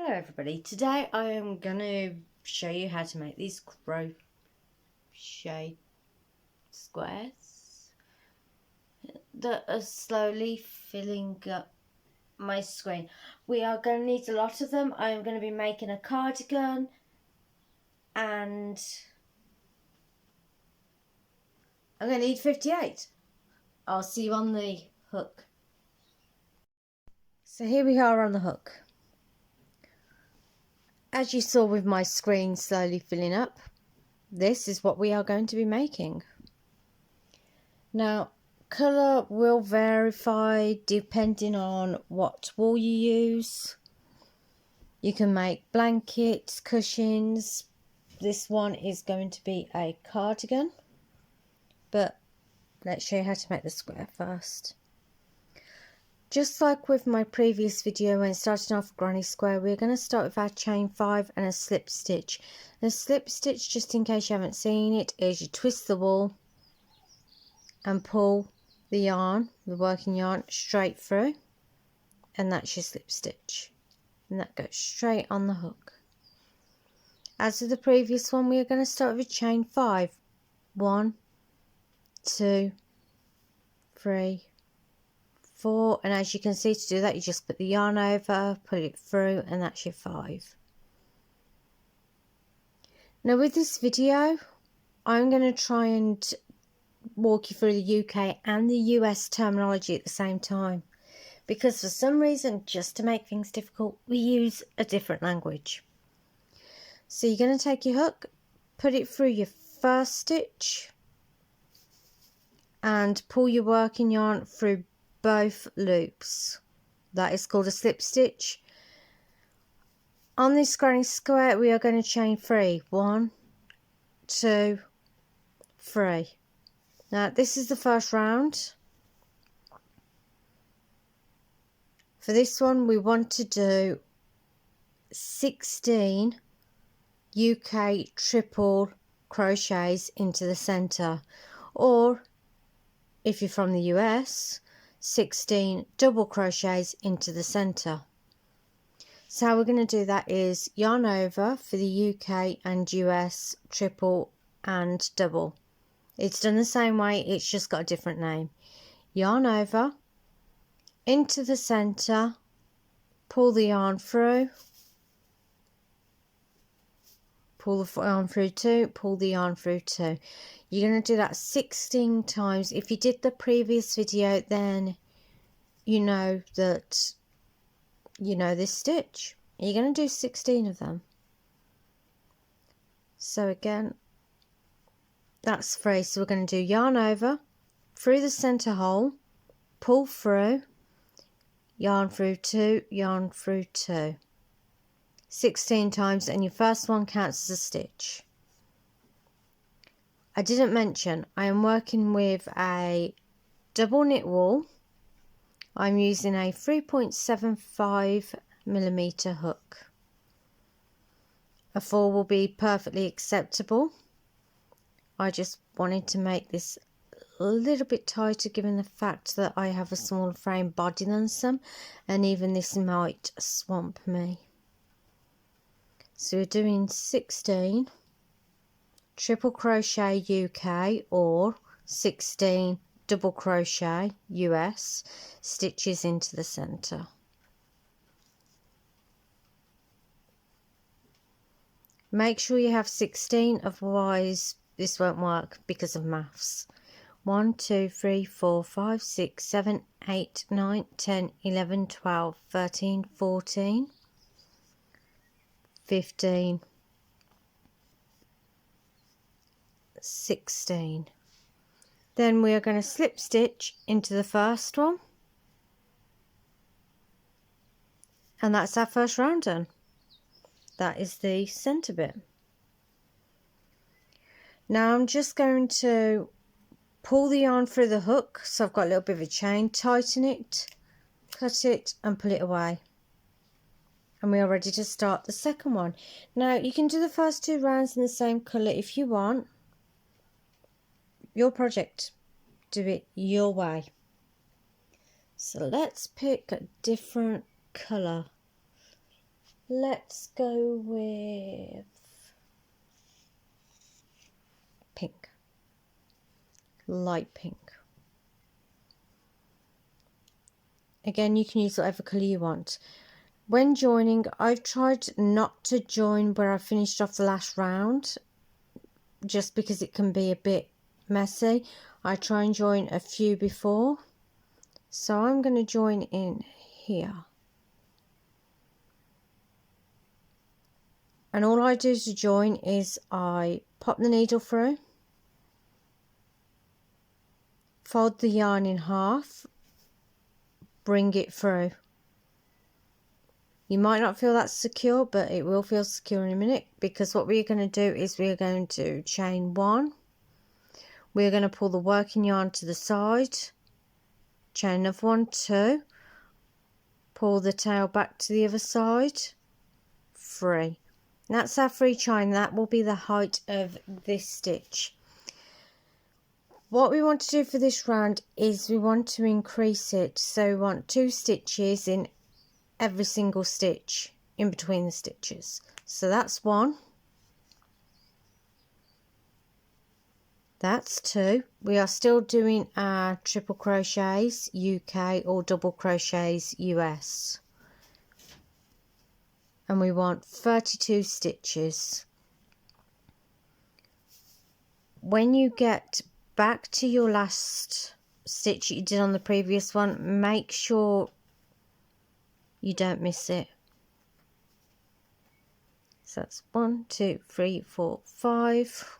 Hello everybody, today I am going to show you how to make these crochet squares that are slowly filling up my screen. We are going to need a lot of them. I am going to be making a cardigan and I'm going to need 58. I'll see you on the hook. So here we are on the hook. As you saw with my screen slowly filling up, this is what we are going to be making. Now, colour will vary depending on what wool you use. You can make blankets, cushions. This one is going to be a cardigan, but let's show you how to make the square first. Just like with my previous video when starting off granny square, we're going to start with our chain 5 and a slip stitch. The slip stitch, just in case you haven't seen it, is you twist the wool and pull the yarn, the working yarn, straight through, and that's your slip stitch, and that goes straight on the hook. As with the previous one, we are going to start with chain 5. 1, 2, 3, 4, and as you can see, to do that you just put the yarn over, put it through, and that's your 5. Now with this video I'm going to try and walk you through the UK and the US terminology at the same time, because for some reason, just to make things difficult, we use a different language. So you're going to take your hook, put it through your first stitch and pull your working yarn through both loops. That is called a slip stitch. On this granny square we are going to chain 3. 1, 2, 3. Now this is the first round. For this one we want to do 16 UK triple crochets into the center, or if you're from the US, 16 double crochets into the center. So how we're going to do that is yarn over for the UK and US triple and double. It's done the same way, it's just got a different name. Yarn over into the center, pull the yarn through, pull the yarn through 2, pull the yarn through 2. You're going to do that 16 times. If you did the previous video, then you know that you know this stitch. You're going to do 16 of them. So again, that's 3. So we're going to do yarn over through the center hole, pull through, yarn through 2, yarn through 2. 16 times, and your first one counts as a stitch. I didn't mention I am working with a double knit wool. I'm using a 3.75mm hook. A 4 will be perfectly acceptable. I just wanted to make this a little bit tighter given the fact that I have a smaller frame body than some, and even this might swamp me. So we're doing 16 triple crochet UK or 16 double crochet US stitches into the center. Make sure you have 16, otherwise this won't work because of maths. 1, 2, 3, 4, 5, 6, 7, 8, 9, 10, 11, 12, 13, 14, 15, 16. Then we are going to slip stitch into the first one, and that's our first round done. That is the center bit. Now I'm just going to pull the yarn through the hook, so I've got a little bit of a chain, tighten it, cut it and pull it away, and we are ready to start the second one. Now you can do the first 2 rounds in the same colour if you want. Your project, do it your way. So let's pick a different colour. Let's go with pink, light pink. Again, you can use whatever colour you want. When joining, I've tried not to join where I finished off the last round, just because it can be a bit messy. I try and join a few before. So I'm going to join in here. And all I do to join is I pop the needle through, fold the yarn in half, bring it through. You might not feel that secure, but it will feel secure in a minute, because what we're going to do is we're going to chain one. We're going to pull the working yarn to the side, chain another one, two, pull the tail back to the other side, three. That's our free chain. That will be the height of this stitch. What we want to do for this round is we want to increase it, so we want 2 stitches in every single stitch in between the stitches. So that's 1, that's 2. We are still doing our triple crochets UK or double crochets US, and we want 32 stitches. When you get back to your last stitch you did on the previous one, make sure you don't miss it. So that's 1, 2, 3, 4, 5,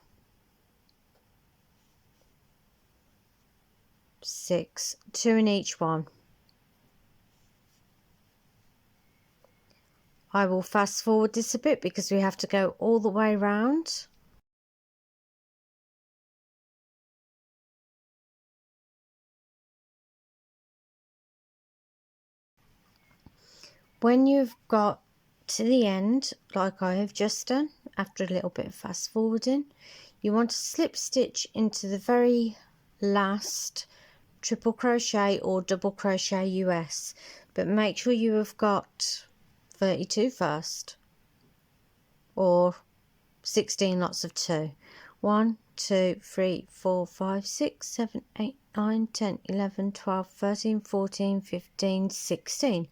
6, 2 in each one. I will fast forward this a bit because we have to go all the way round. When you've got to the end, like I have just done, after a little bit of fast forwarding, you want to slip stitch into the very last triple crochet or double crochet US, but make sure you have got 32 first, or 16 lots of 2. 1, 2, 3, 4, 5, 6, 7, 8, 9, 10, 11, 12, 13, 14, 15, 16.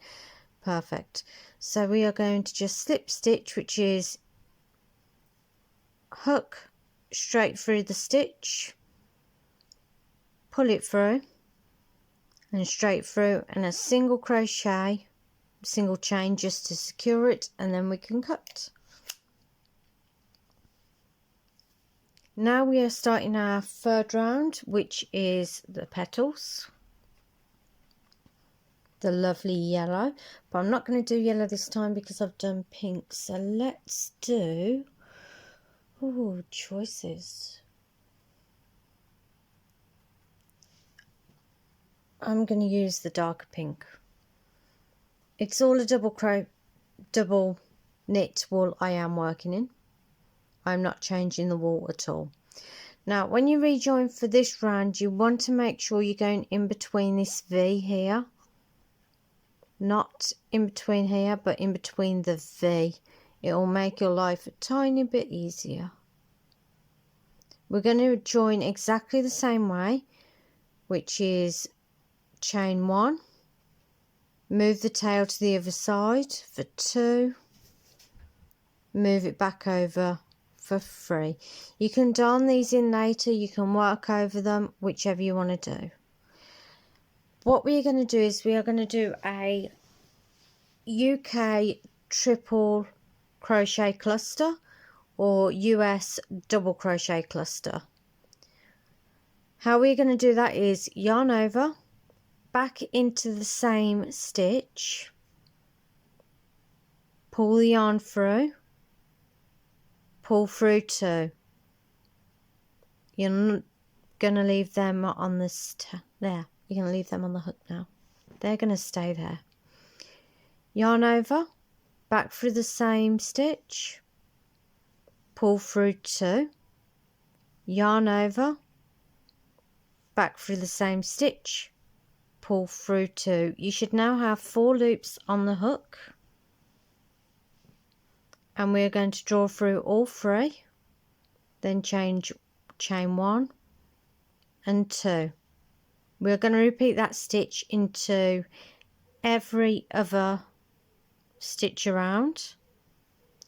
Perfect. So we are going to just slip stitch, which is hook straight through the stitch, pull it through and straight through, and a single crochet, single chain just to secure it, and then we can cut. Now we are starting our third round, which is the petals, the lovely yellow, but I'm not going to do yellow this time because I've done pink. So let's do, oh, choices. I'm going to use the darker pink. It's all a double knit wool I am working in. I'm not changing the wool at all. Now when you rejoin for this round, you want to make sure you're going in between this V here, not in between here, but in between the V. It will make your life a tiny bit easier. We're going to join exactly the same way, which is chain 1, move the tail to the other side for 2, move it back over for 3. You can darn these in later, you can work over them, whichever you want to do. What we're going to do is we are going to do a UK triple crochet cluster or US double crochet cluster. How we're going to do that is yarn over, back into the same stitch, pull the yarn through, pull through 2. You're not going to leave them on this there. You're going to leave them on the hook now. They're going to stay there. Yarn over, back through the same stitch, pull through 2, yarn over, back through the same stitch, pull through 2. You should now have 4 loops on the hook. and we're going to draw through all 3, then chain 1 and 2. We're going to repeat that stitch into every other stitch around,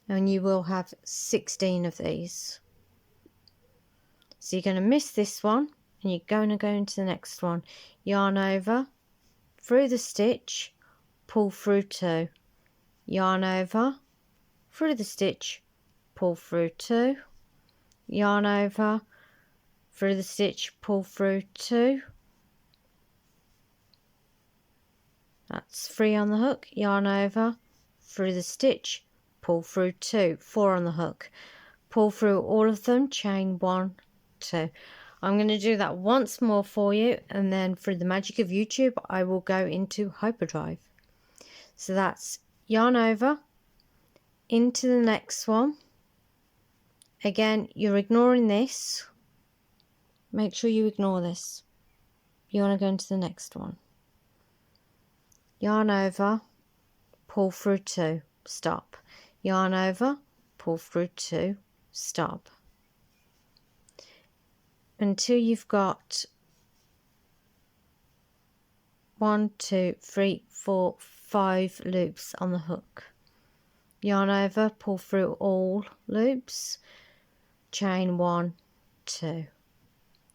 and you will have 16 of these. So you're going to miss this one and you're going to go into the next one. Yarn over, through the stitch, pull through 2, yarn over, through the stitch, pull through 2, yarn over, through the stitch, pull through 2. That's 3 on the hook, yarn over, through the stitch, pull through 2, 4 on the hook, pull through all of them, chain 1, 2. I'm going to do that once more for you, and then through the magic of YouTube I will go into hyperdrive. So that's yarn over, into the next one. Again, you're ignoring this, make sure you ignore this. You want to go into the next one, yarn over, pull through 2, stop, yarn over, pull through 2, stop, until you've got 1, 2, 3, 4, 5 loops on the hook. Yarn over, pull through all loops, chain 1, 2.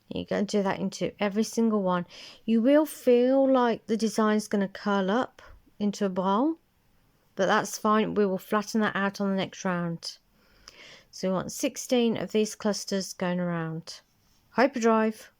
You're going to do that into every single one. You will feel like the design is going to curl up into a bowl, but that's fine. We will flatten that out on the next round. So we want 16 of these clusters going around. Hyperdrive.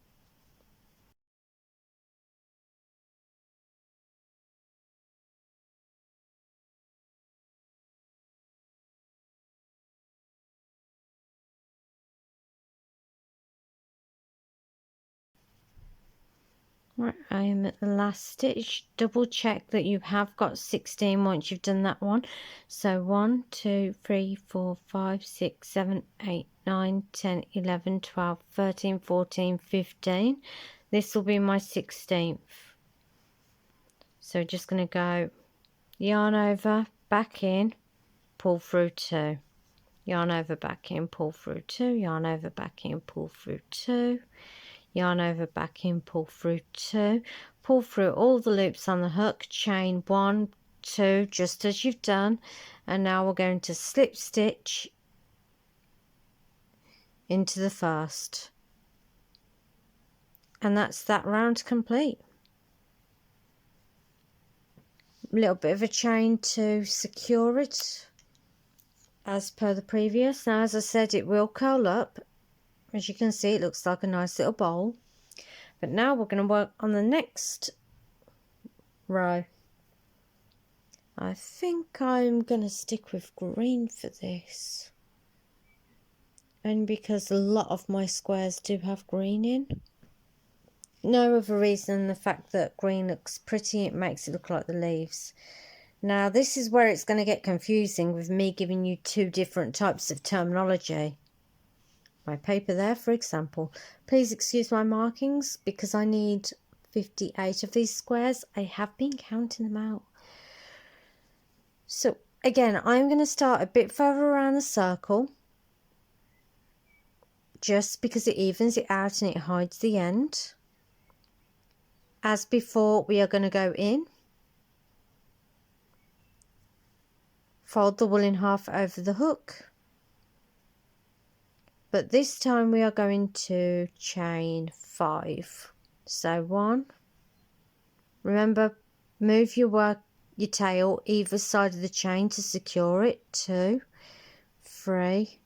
Right, I am at the last stitch. Double check that you have got 16 once you've done that one. So 1, 2, 3, 4, 5, 6, 7, 8, 9, 10, 11, 12, 13, 14, 15. This will be my 16th. So just going to go yarn over, back in, pull through 2. Yarn over, back in, pull through 2. Yarn over, back in, pull through 2. Yarn over, back in, pull through 2, pull through all the loops on the hook, chain 1, 2, just as you've done, and now we're going to slip stitch into the first, and that's that round complete. A little bit of a chain to secure it as per the previous. Now, as I said, it will curl up. As you can see, it looks like a nice little bowl. But now we're going to work on the next row. I think I'm going to stick with green for this. And because a lot of my squares do have green in. No other reason than the fact that green looks pretty. It makes it look like the leaves. Now this is where it's going to get confusing with me giving you 2 different types of terminology. My paper there, for example. Please excuse my markings because I need 58 of these squares. I have been counting them out. So again, I'm going to start a bit further around the circle, just because it evens it out and it hides the end. As before, we are going to go in, fold the wool in half over the hook, but this time we are going to chain 5. So 1, remember, move your tail either side of the chain to secure it. 2, 3,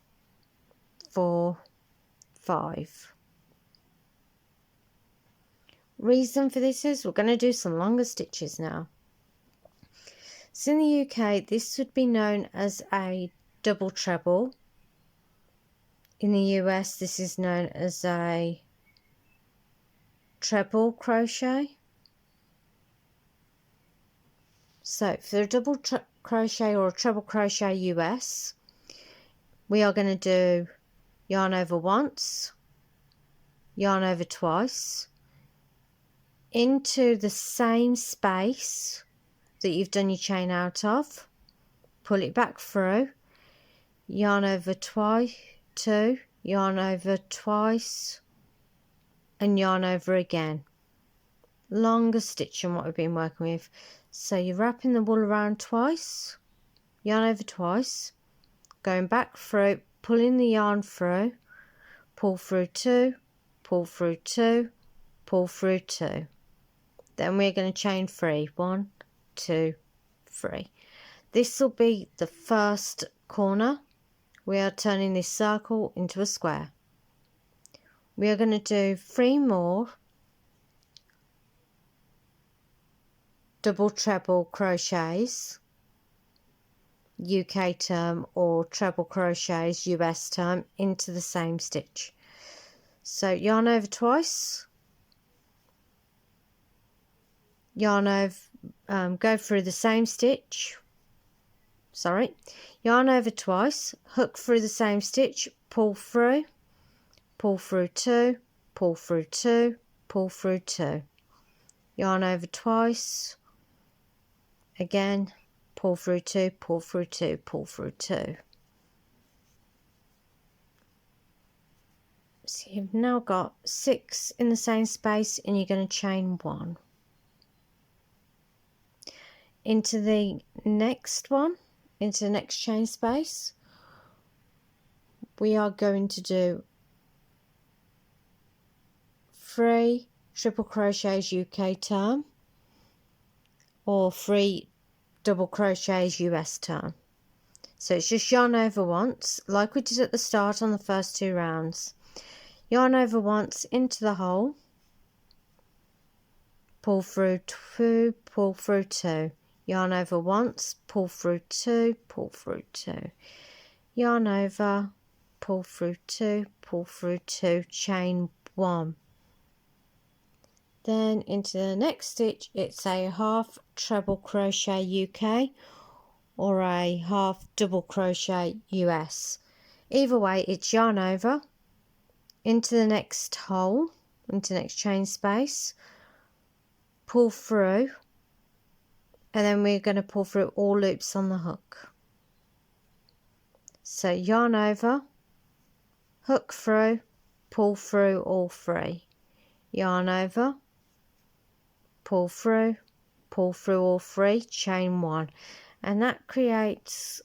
4, 5. Reason for this is we're going to do some longer stitches now. So in the UK, this would be known as a double treble. In the US, this is known as a treble crochet. So for a double crochet or a treble crochet US, we are going to do yarn over once, yarn over twice, into the same space that you've done your chain out of, pull it back through, yarn over twice, 2, yarn over twice, and yarn over again. Longer stitch than what we've been working with. So you're wrapping the wool around twice, yarn over twice, going back through, pulling the yarn through, pull through 2, pull through 2, pull through 2. Then we're going to chain 3. 1, 2, 3. This will be the first corner. We are turning this circle into a square. We are going to do 3 more double treble crochets, UK term, or treble crochets US term, into the same stitch. So yarn over twice, yarn over, go through the same stitch, yarn over twice, hook through the same stitch, pull through 2, pull through 2, pull through 2, yarn over twice, again, pull through 2, pull through 2, pull through 2. So you've now got 6 in the same space, and you're going to chain 1 into the next one, into the next chain space. We are going to do 3 triple crochets UK term, or 3 double crochets US term. So it's just yarn over once, like we did at the start on the first 2 rounds. Yarn over once into the hole, pull through 2, pull through 2, yarn over once, pull through 2, pull through 2, yarn over, pull through 2, pull through 2, chain 1. Then into the next stitch, it's a half treble crochet UK or a half double crochet US. Either way, it's yarn over into the next hole, into the next chain space, pull through, and then we're going to pull through all loops on the hook. So yarn over, hook through, pull through all 3, yarn over, pull through all 3, chain 1, and that creates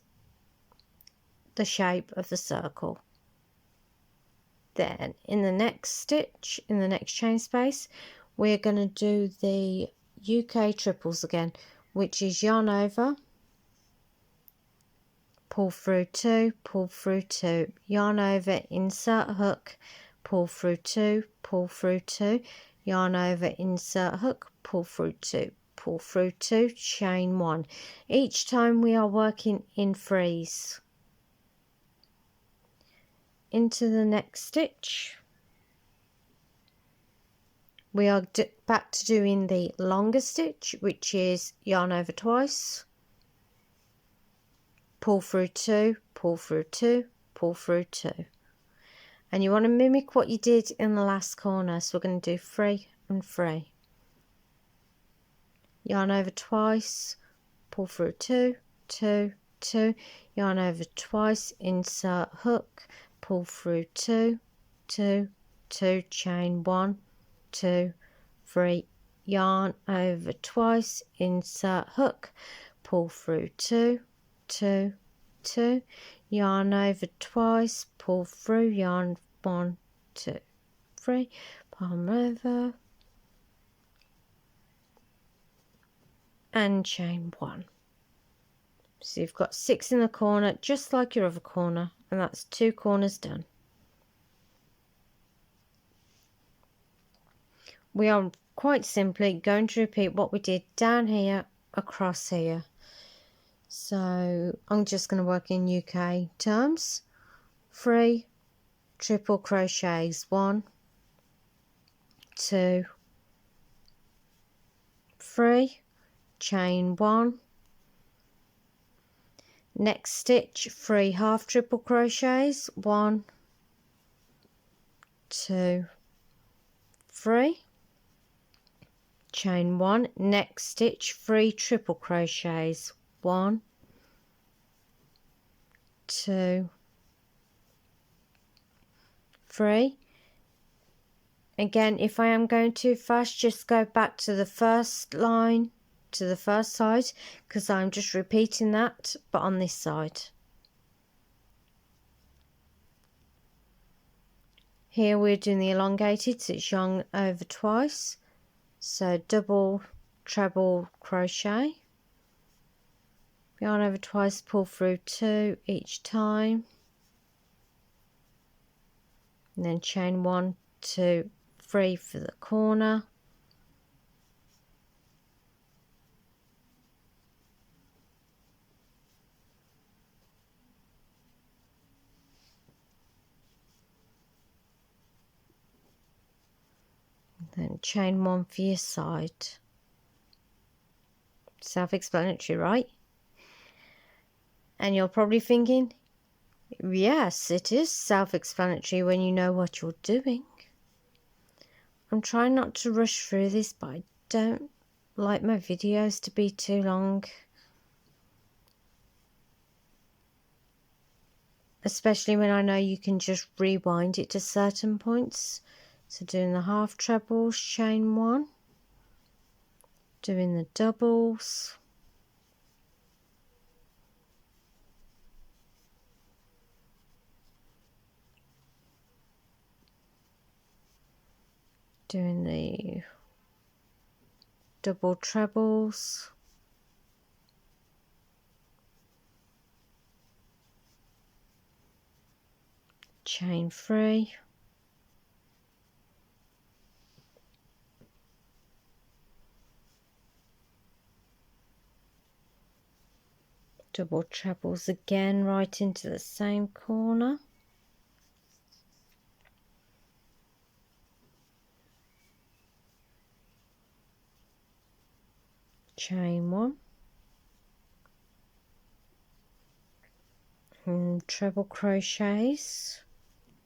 the shape of the circle. Then in the next stitch, in the next chain space, we're going to do the UK triples again, which is yarn over, pull through 2, pull through 2, yarn over, insert hook, pull through 2, pull through 2, yarn over, insert hook, pull through 2, pull through 2, chain 1. Each time we are working in 3s. Into the next stitch, we are back to doing the longer stitch, which is yarn over twice, pull through 2, pull through 2, pull through 2. And you want to mimic what you did in the last corner, so we're going to do 3 and 3. Yarn over twice, pull through 2, 2, 2, yarn over twice, insert hook, pull through 2, 2, 2, chain 1, 2, 3, yarn over twice, insert hook, pull through 2, 2, 2, yarn over twice, pull through, yarn 1, 2, 3, palm over, and chain 1. So you've got 6 in the corner, just like your other corner, and that's 2 corners done. We are quite simply going to repeat what we did down here across here. So I'm just going to work in UK terms. 3 triple crochets, 1, 2, 3, chain 1. Next stitch, 3 half triple crochets, 1, 2, 3, chain 1. Next stitch, 3 triple crochets, 1, 2, 3. Again, if I am going too fast, just go back to the first line, to the first side, because I'm just repeating that, but on this side. Here we're doing the elongated, so it's yarn over twice. So double, treble crochet. Yarn over twice, pull through 2 each time. And then chain 1, 2, 3 for the corner. Then chain 1 for your side. Self-explanatory, right? And you're probably thinking, yes, it is self-explanatory when you know what you're doing. I'm trying not to rush through this, but I don't like my videos to be too long. Especially when I know you can just rewind it to certain points. So doing the half trebles, chain 1. Doing the doubles. Doing the double trebles. Chain 3. Double trebles again right into the same corner. Chain 1. And treble crochets.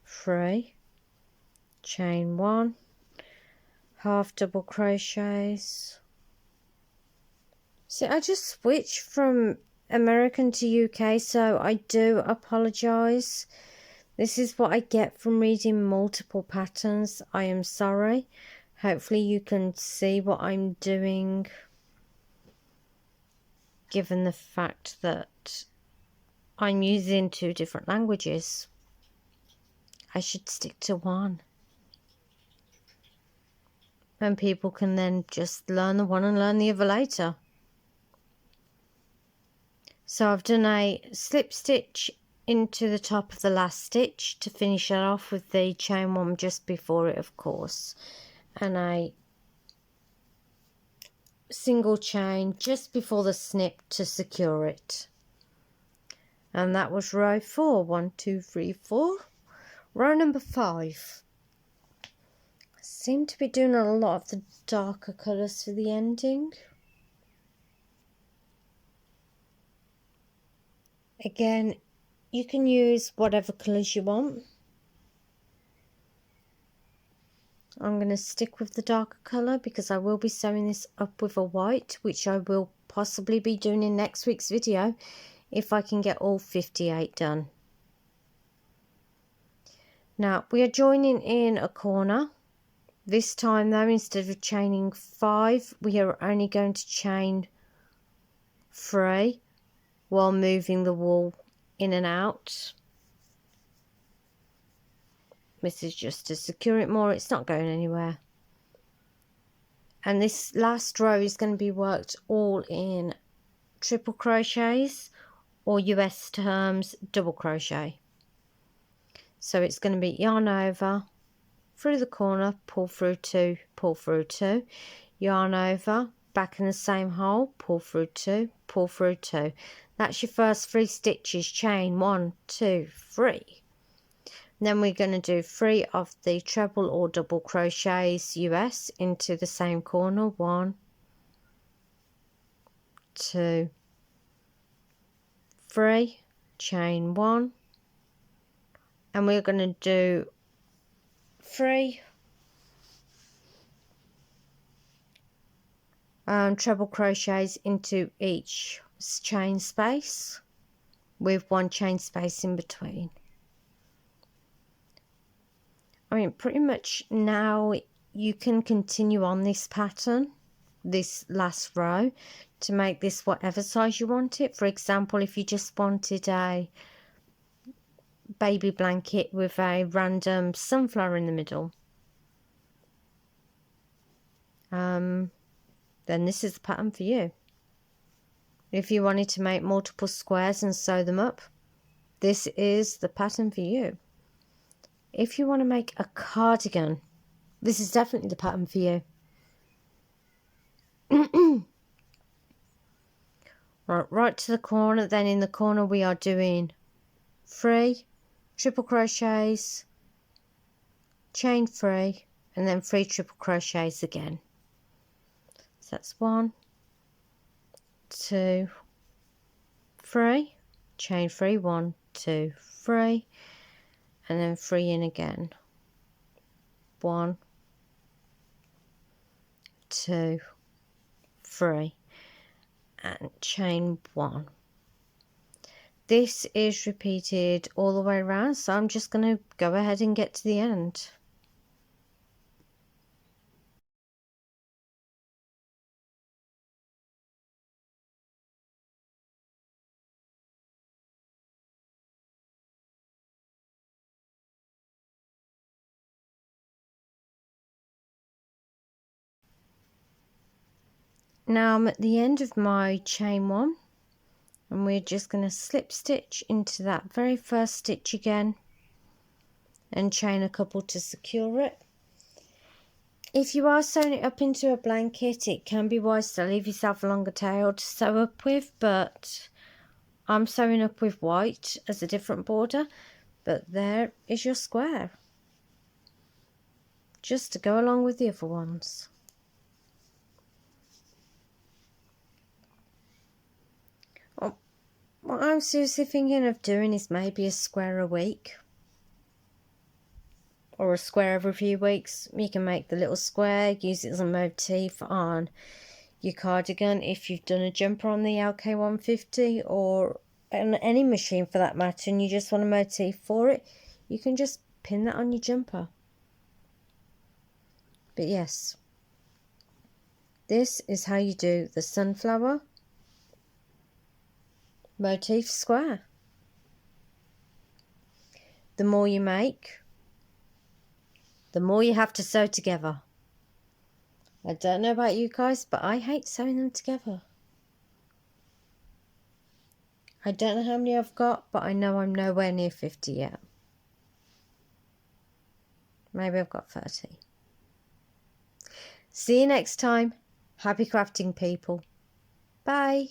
3. Chain 1. Half double crochets. See, I just switched from American to UK, so I do apologise. This is what I get from reading multiple patterns. I am sorry. Hopefully you can see what I'm doing, given the fact that I'm using 2 different languages. I should stick to one. And people can then just learn the one and learn the other later. So I've done a slip stitch into the top of the last stitch to finish it off with the chain 1 just before it, of course, and a single chain just before the snip to secure it. And that was row 4. 1, 2, 3, 4. Row number 5. I seem to be doing a lot of the darker colours for the ending. Again, you can use whatever colours you want. I'm going to stick with the darker colour because I will be sewing this up with a white, which I will possibly be doing in next week's video if I can get all 58 done. Now we are joining in a corner. This time though, instead of chaining 5, we are only going to chain 3 while moving the wool in and out. This is just to secure it more, it's not going anywhere. And this last row is going to be worked all in triple crochets, or US terms double crochet. So it's going to be yarn over, through the corner, pull through 2, pull through 2, yarn over, back in the same hole, pull through 2, pull through 2. That's your first 3 stitches, chain 1, 2, 3. Then we're going to do 3 of the treble or double crochets US into the same corner. 1, 2, 3, chain 1, and we're going to do 3 treble crochets into each chain space with 1 chain space in between. I mean, pretty much now you can continue on this pattern, this last row, to make this whatever size you want it. For example, if you just wanted a baby blanket with a random sunflower in the middle, then this is the pattern for you. If you wanted to make multiple squares and sew them up, this is the pattern for you. If you want to make a cardigan, this is definitely the pattern for you. Right to the corner. Then in the corner we are doing 3 triple crochets, chain 3, and then 3 triple crochets again. So that's 1, 2, 3, chain 3, 1, 2, 3, and then 3 in again. 1, 2, 3, and chain 1. This is repeated all the way around, so I'm just going to go ahead and get to the end. Now I'm at the end of my chain 1, and we're just going to slip stitch into that very first stitch again and chain a couple to secure it. If you are sewing it up into a blanket, it can be wise to leave yourself a longer tail to sew up with, but I'm sewing up with white as a different border. But there is your square, just to go along with the other ones. What I'm seriously thinking of doing is maybe a square a week, or a square every few weeks. You can make the little square, use it as a motif on your cardigan if you've done a jumper on the LK150, or on any machine for that matter, and you just want a motif for it, you can just pin that on your jumper. But yes, this is how you do the sunflower motif square. The more you make, the more you have to sew together. I don't know about you guys, but I hate sewing them together. I don't know how many I've got, but I know I'm nowhere near 50 yet. Maybe I've got 30. See you next time. Happy crafting, people. Bye.